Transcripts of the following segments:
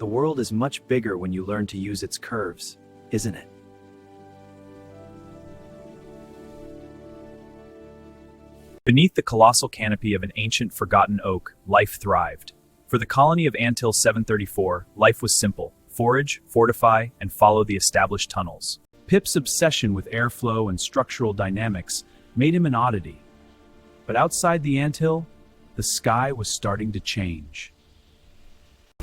The world is much bigger when you learn to use its curves, isn't it? Beneath the colossal canopy of an ancient, forgotten oak, life thrived. For the colony of Antil 734, life was simple: forage, fortify, and follow the established tunnels. Pip's obsession with airflow and structural dynamics made him an oddity. But outside the anthill, the sky was starting to change.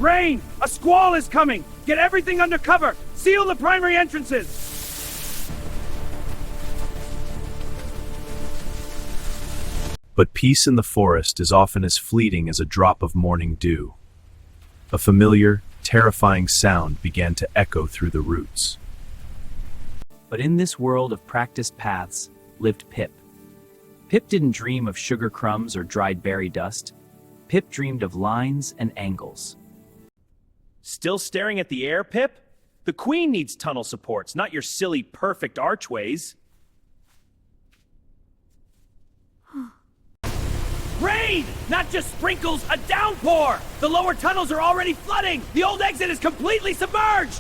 Rain! A squall is coming! Get everything under cover! Seal the primary entrances! But peace in the forest is often as fleeting as a drop of morning dew. A familiar, terrifying sound began to echo through the roots. But in this world of practiced paths lived Pip. Pip didn't dream of sugar crumbs or dried berry dust. Pip dreamed of lines and angles. Still staring at the air, Pip? The Queen needs tunnel supports, not your silly, perfect archways. Rain! Not just sprinkles, a downpour! The lower tunnels are already flooding! The old exit is completely submerged!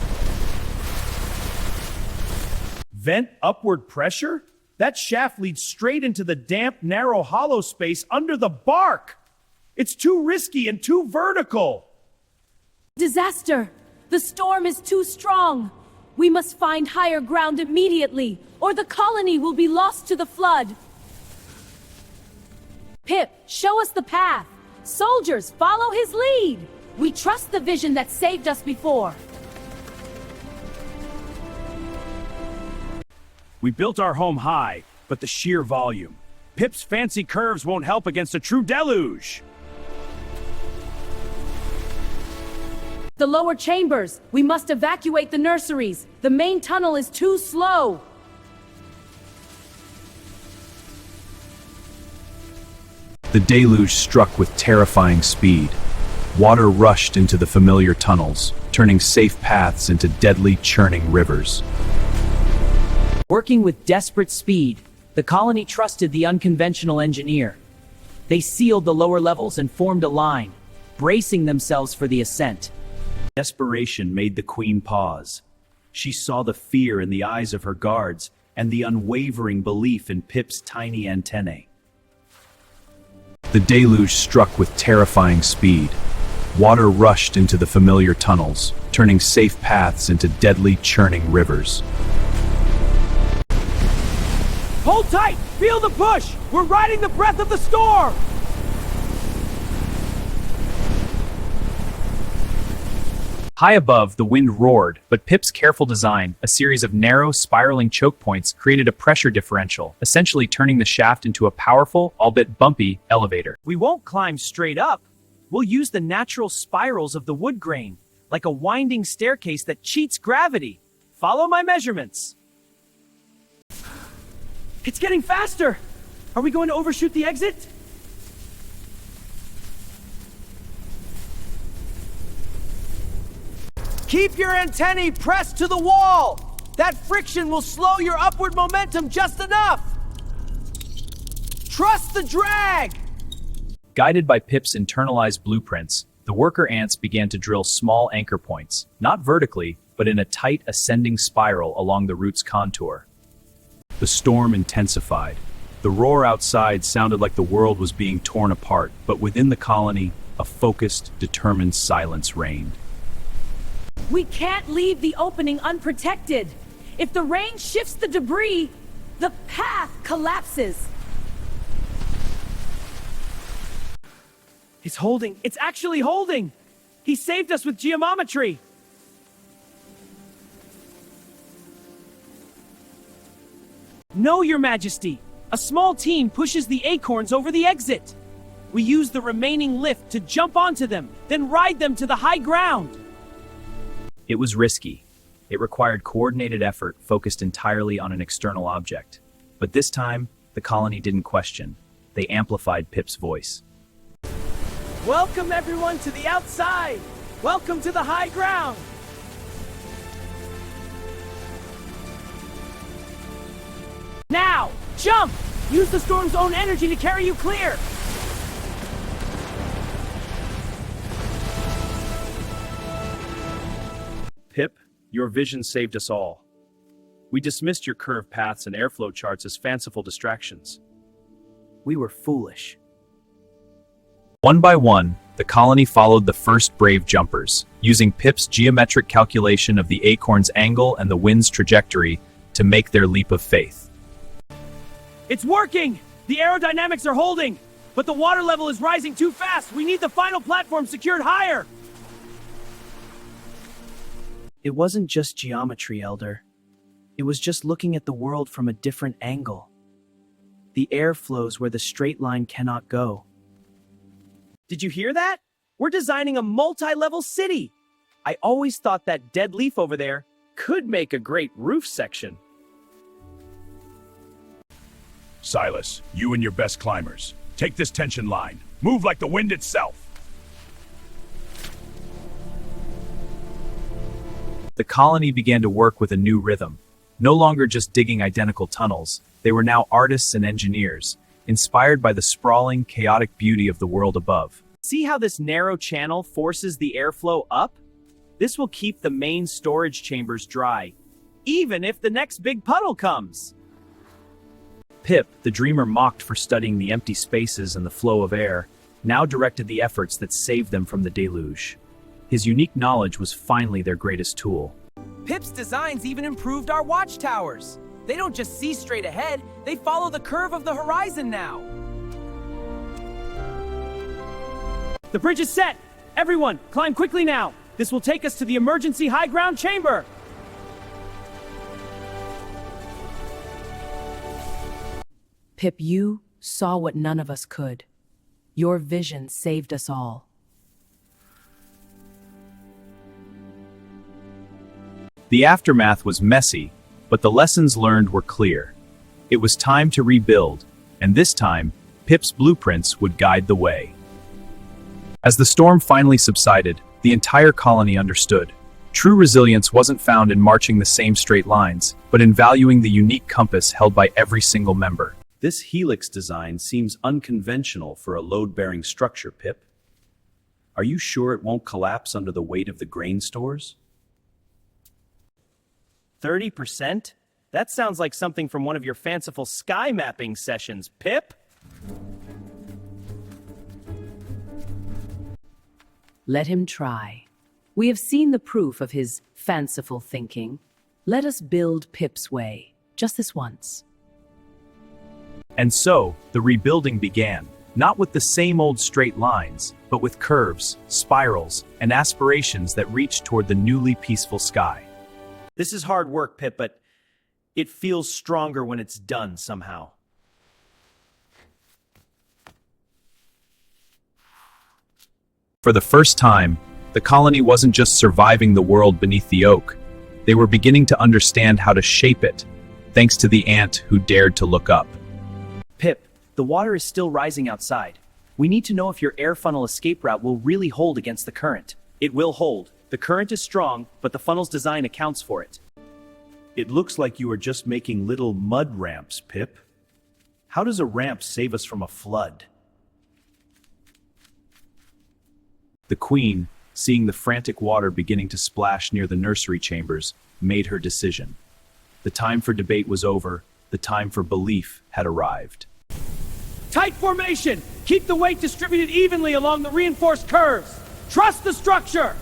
Vent upward pressure? That shaft leads straight into the damp, narrow hollow space under the bark! It's too risky and too vertical! Disaster! The storm is too strong! We must find higher ground immediately, or the colony will be lost to the flood! Pip, show us the path! Soldiers, follow his lead! We trust the vision that saved us before! We built our home high, but the sheer volume. Pip's fancy curves won't help against a true deluge! The lower chambers! We must evacuate the nurseries! The main tunnel is too slow! The deluge struck with terrifying speed. Water rushed into the familiar tunnels, turning safe paths into deadly, churning rivers. Working with desperate speed, the colony trusted the unconventional engineer. They sealed the lower levels and formed a line, bracing themselves for the ascent. Desperation made the Queen pause. She saw the fear in the eyes of her guards and the unwavering belief in Pip's tiny antennae. The deluge struck with terrifying speed. Water rushed into the familiar tunnels, turning safe paths into deadly, churning rivers. Hold tight! Feel the push! We're riding the breath of the storm! High above, the wind roared, but Pip's careful design, a series of narrow, spiraling choke points, created a pressure differential, essentially turning the shaft into a powerful, albeit bumpy, elevator. We won't climb straight up. We'll use the natural spirals of the wood grain, like a winding staircase that cheats gravity. Follow my measurements. It's getting faster! Are we going to overshoot the exit? Keep your antennae pressed to the wall! That friction will slow your upward momentum just enough! Trust the drag! Guided by Pip's internalized blueprints, the worker ants began to drill small anchor points, not vertically, but in a tight ascending spiral along the route's contour. The storm intensified. The roar outside sounded like the world was being torn apart, but within the colony, a focused, determined silence reigned. We can't leave the opening unprotected! If the rain shifts the debris, the path collapses! It's holding! It's actually holding! He saved us with geometry! No, Your Majesty! A small team pushes the acorns over the exit! We use the remaining lift to jump onto them, then ride them to the high ground! It was risky. It required coordinated effort focused entirely on an external object. But this time, the colony didn't question. They amplified Pip's voice. Welcome everyone to the outside! Welcome to the high ground! Now, jump! Use the storm's own energy to carry you clear! Pip, your vision saved us all. We dismissed your curved paths and airflow charts as fanciful distractions. We were foolish. One by one, the colony followed the first brave jumpers, using Pip's geometric calculation of the acorn's angle and the wind's trajectory to make their leap of faith. It's working! The aerodynamics are holding, but the water level is rising too fast. We need the final platform secured higher. It wasn't just geometry, Elder. It was just looking at the world from a different angle. The air flows where the straight line cannot go. Did you hear that? We're designing a multi-level city. I always thought that dead leaf over there could make a great roof section. Silas, you and your best climbers. Take this tension line. Move like the wind itself. The colony began to work with a new rhythm. No longer just digging identical tunnels, they were now artists and engineers, inspired by the sprawling, chaotic beauty of the world above. See how this narrow channel forces the airflow up? This will keep the main storage chambers dry, even if the next big puddle comes. Pip, the dreamer mocked for studying the empty spaces and the flow of air, now directed the efforts that saved them from the deluge. His unique knowledge was finally their greatest tool. Pip's designs even improved our watchtowers. They don't just see straight ahead, they follow the curve of the horizon now. The bridge is set! Everyone, climb quickly now! This will take us to the emergency high ground chamber! Pip, you saw what none of us could. Your vision saved us all. The aftermath was messy, but the lessons learned were clear. It was time to rebuild, and this time, Pip's blueprints would guide the way. As the storm finally subsided, the entire colony understood. True resilience wasn't found in marching the same straight lines, but in valuing the unique compass held by every single member. This helix design seems unconventional for a load-bearing structure, Pip. Are you sure it won't collapse under the weight of the grain stores? 30%? That sounds like something from one of your fanciful sky mapping sessions, Pip. Let him try. We have seen the proof of his fanciful thinking. Let us build Pip's way, just this once. And so, the rebuilding began, not with the same old straight lines, but with curves, spirals, and aspirations that reached toward the newly peaceful sky. This is hard work, Pip, but it feels stronger when it's done somehow. For the first time, the colony wasn't just surviving the world beneath the oak. They were beginning to understand how to shape it, thanks to the ant who dared to look up. Pip, the water is still rising outside. We need to know if your air funnel escape route will really hold against the current. It will hold. The current is strong, but the funnel's design accounts for it. It looks like you are just making little mud ramps, Pip. How does a ramp save us from a flood? The queen, seeing the frantic water beginning to splash near the nursery chambers, made her decision. The time for debate was over. The time for belief had arrived. Tight formation! Keep the weight distributed evenly along the reinforced curves! Trust the structure!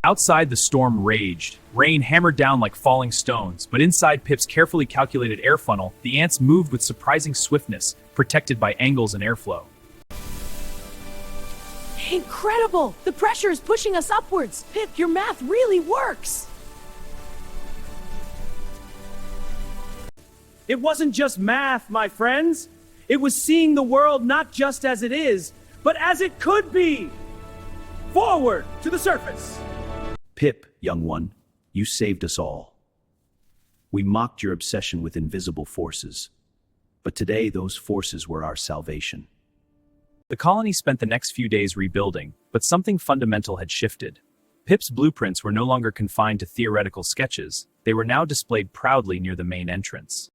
Outside, the storm raged. Rain hammered down like falling stones, but inside Pip's carefully calculated air funnel, the ants moved with surprising swiftness, protected by angles and airflow. Incredible! The pressure is pushing us upwards. Pip, your math really works. It wasn't just math, my friends. It was seeing the world not just as it is, but as it could be. Forward to the surface. Pip, young one, you saved us all. We mocked your obsession with invisible forces, but today those forces were our salvation. The colony spent the next few days rebuilding, but something fundamental had shifted. Pip's blueprints were no longer confined to theoretical sketches. They were now displayed proudly near the main entrance.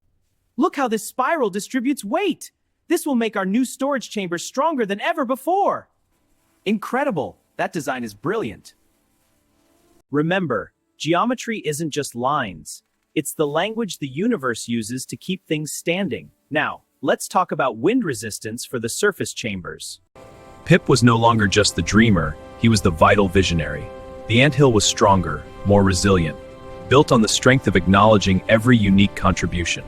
Look how this spiral distributes weight. This will make our new storage chamber stronger than ever before. Incredible. That design is brilliant. Remember, geometry isn't just lines. It's the language the universe uses to keep things standing. Now, let's talk about wind resistance for the surface chambers. Pip was no longer just the dreamer, he was the vital visionary. The anthill was stronger, more resilient, built on the strength of acknowledging every unique contribution.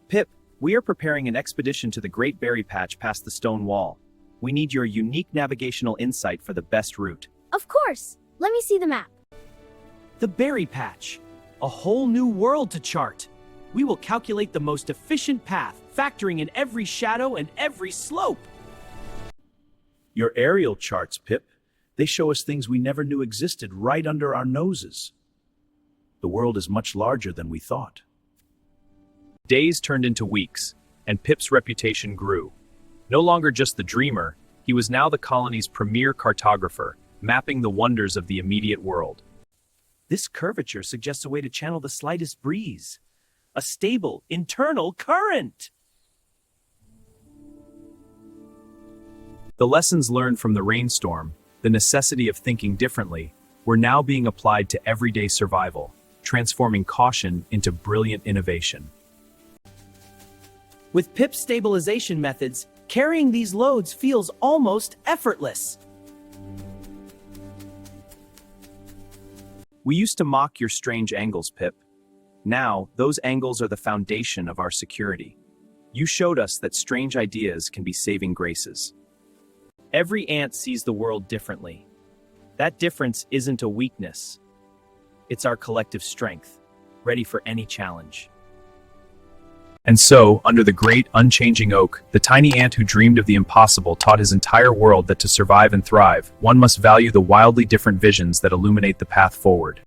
Pip, we are preparing an expedition to the Great Berry Patch past the stone wall. We need your unique navigational insight for the best route. Of course. Let me see the map. The Berry Patch. A whole new world to chart. We will calculate the most efficient path, factoring in every shadow and every slope. Your aerial charts, Pip. They show us things we never knew existed right under our noses. The world is much larger than we thought. Days turned into weeks, and Pip's reputation grew. No longer just the dreamer, he was now the colony's premier cartographer, mapping the wonders of the immediate world. This curvature suggests a way to channel the slightest breeze. A stable, internal current! The lessons learned from the rainstorm, the necessity of thinking differently, were now being applied to everyday survival, transforming caution into brilliant innovation. With Pip's stabilization methods, carrying these loads feels almost effortless. We used to mock your strange angles, Pip. Now, those angles are the foundation of our security. You showed us that strange ideas can be saving graces. Every ant sees the world differently. That difference isn't a weakness. It's our collective strength, ready for any challenge. And so, under the great, unchanging oak, the tiny ant who dreamed of the impossible taught his entire world that to survive and thrive, one must value the wildly different visions that illuminate the path forward.